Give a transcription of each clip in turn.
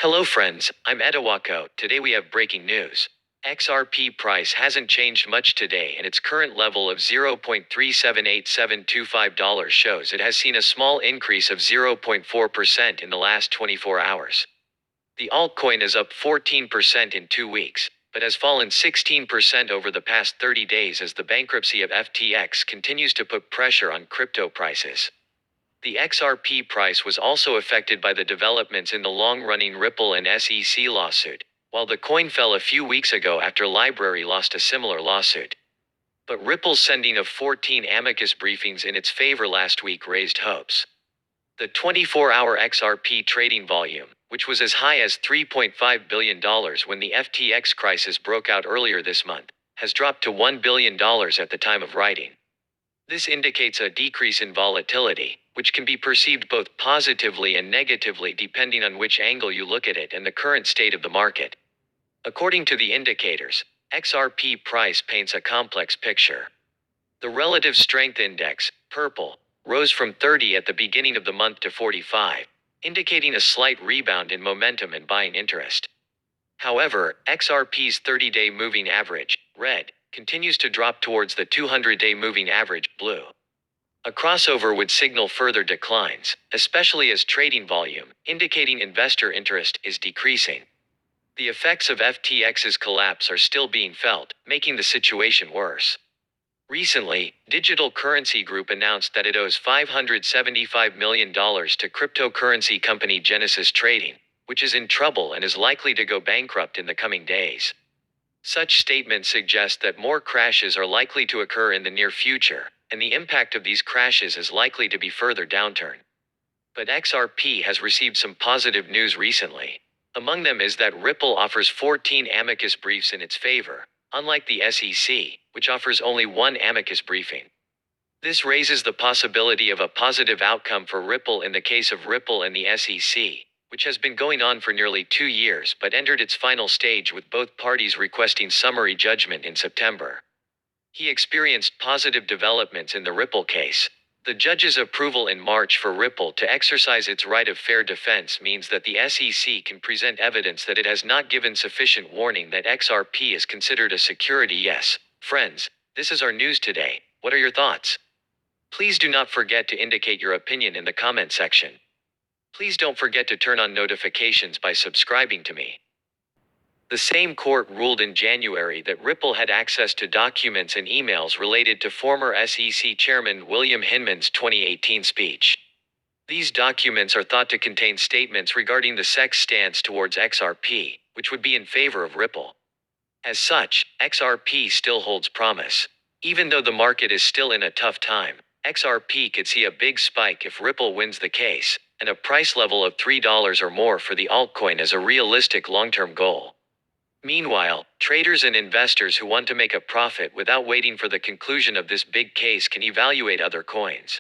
Hello friends, I'm EdiWako. Today we have breaking news. XRP price hasn't changed much today and its current level of $0.378725 shows it has seen a small increase of 0.4% in the last 24 hours. The altcoin is up 14% in 2 weeks, but has fallen 16% over the past 30 days as the bankruptcy of FTX continues to put pressure on crypto prices. The XRP price was also affected by the developments in the long-running Ripple and SEC lawsuit, while the coin fell a few weeks ago after Library lost a similar lawsuit. But Ripple's sending of 14 amicus briefings in its favor last week raised hopes. The 24-hour XRP trading volume, which was as high as $3.5 billion when the FTX crisis broke out earlier this month, has dropped to $1 billion at the time of writing. This indicates a decrease in volatility, which can be perceived both positively and negatively depending on which angle you look at it and the current state of the market. According to the indicators, XRP price paints a complex picture. The relative strength index, purple, rose from 30 at the beginning of the month to 45, indicating a slight rebound in momentum and buying interest. However, XRP's 30-day moving average, red, continues to drop towards the 200-day moving average, blue. A crossover would signal further declines, especially as trading volume, indicating investor interest, is decreasing. The effects of FTX's collapse are still being felt, making the situation worse. Recently, Digital Currency Group announced that it owes $575 million to cryptocurrency company Genesis Trading, which is in trouble and is likely to go bankrupt in the coming days. Such statements suggest that more crashes are likely to occur in the near future, and the impact of these crashes is likely to be further downturn. But XRP has received some positive news recently. Among them is that Ripple offers 14 amicus briefs in its favor, unlike the SEC, which offers only one amicus briefing. This raises the possibility of a positive outcome for Ripple in the case of Ripple and the SEC, which has been going on for nearly 2 years but entered its final stage with both parties requesting summary judgment in September. He experienced positive developments in the Ripple case. The judge's approval in March for Ripple to exercise its right of fair defense means that the SEC can present evidence that it has not given sufficient warning that XRP is considered a security. Yes, friends, this is our news today. What are your thoughts? Please do not forget to indicate your opinion in the comment section. Please don't forget to turn on notifications by subscribing to me. The same court ruled in January that Ripple had access to documents and emails related to former SEC Chairman William Hinman's 2018 speech. These documents are thought to contain statements regarding the SEC's stance towards XRP, which would be in favor of Ripple. As such, XRP still holds promise. Even though the market is still in a tough time, XRP could see a big spike if Ripple wins the case, and a price level of $3 or more for the altcoin is a realistic long-term goal. Meanwhile, traders and investors who want to make a profit without waiting for the conclusion of this big case can evaluate other coins.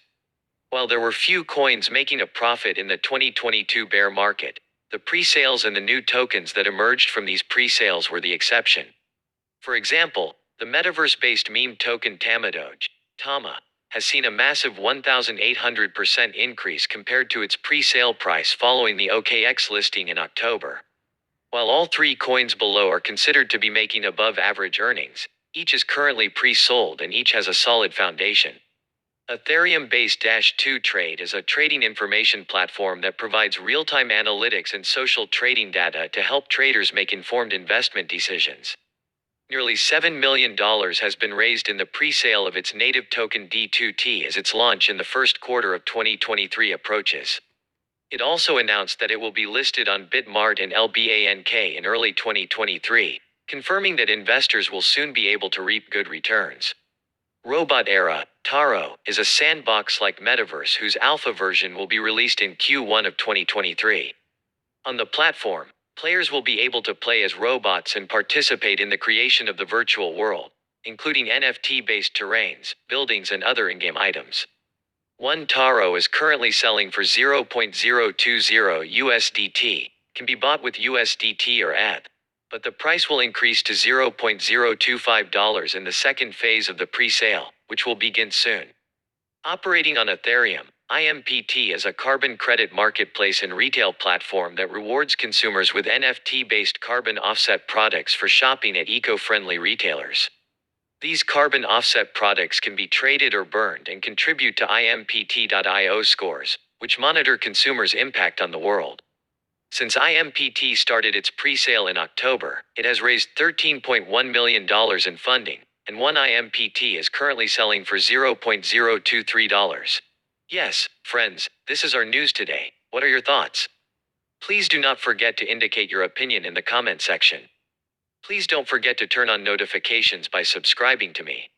While there were few coins making a profit in the 2022 bear market, the pre-sales and the new tokens that emerged from these pre-sales were the exception. For example, the metaverse-based meme token Tama, has seen a massive 1,800% increase compared to its pre-sale price following the OKX listing in October. While all three coins below are considered to be making above-average earnings, each is currently pre-sold and each has a solid foundation. Ethereum-based -2 Trade is a trading information platform that provides real-time analytics and social trading data to help traders make informed investment decisions. Nearly $7 million has been raised in the pre-sale of its native token D2T as its launch in the first quarter of 2023 approaches. It also announced that it will be listed on Bitmart and LBANK in early 2023, confirming that investors will soon be able to reap good returns. Robot Era, Taro, is a sandbox-like metaverse whose alpha version will be released in Q1 of 2023. On the platform, players will be able to play as robots and participate in the creation of the virtual world, including NFT-based terrains, buildings and other in-game items. One Taro is currently selling for $0.020 USDT, can be bought with USDT or ETH, but the price will increase to $0.025 in the second phase of the pre-sale, which will begin soon. Operating on Ethereum, IMPT is a carbon credit marketplace and retail platform that rewards consumers with NFT-based carbon offset products for shopping at eco-friendly retailers. These carbon offset products can be traded or burned and contribute to IMPT.io scores, which monitor consumers' impact on the world. Since IMPT started its pre-sale in October, it has raised $13.1 million in funding, and one IMPT is currently selling for $0.023. Yes, friends, this is our news today. What are your thoughts? Please do not forget to indicate your opinion in the comment section. Please don't forget to turn on notifications by subscribing to me.